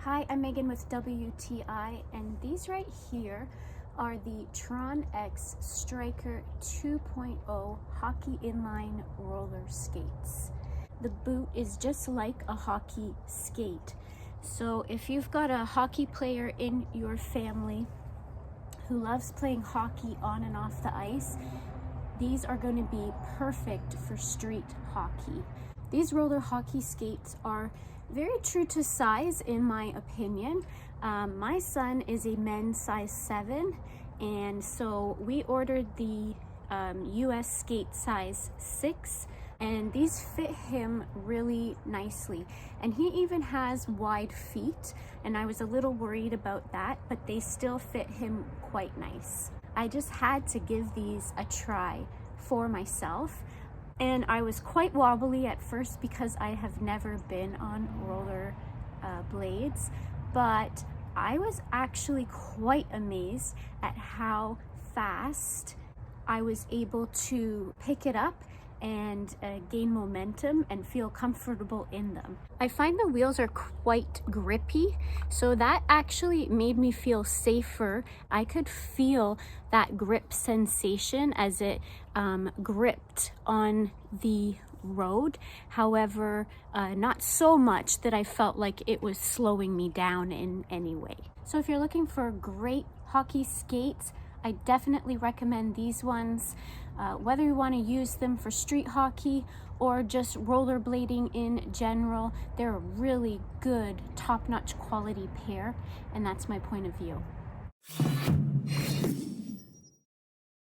Hi, I'm Megan with WTI, and these right here are the TronX Stryker 2.0 hockey inline roller skates. The boot is just like a hockey skate. So if you've got a hockey player in your family who loves playing hockey on and off the ice, these are going to be perfect for street hockey. These roller hockey skates are very true to size, in my opinion. My son is a men's size 7, and so we ordered the US skate size 6, and these fit him really nicely. And he even has wide feet, and I was a little worried about that, but they still fit him quite nice. I just had to give these a try for myself. And I was quite wobbly at first because I have never been on roller blades, but I was actually quite amazed at how fast I was able to pick it up and gain momentum and feel comfortable in them. I find the wheels are quite grippy, so that actually made me feel safer. I could feel that grip sensation as it gripped on the road. However, not so much that I felt like it was slowing me down in any way. So if you're looking for great hockey skates, I definitely recommend these ones. Whether you want to use them for street hockey or just rollerblading in general, they're a really good, top-notch quality pair, and that's my point of view.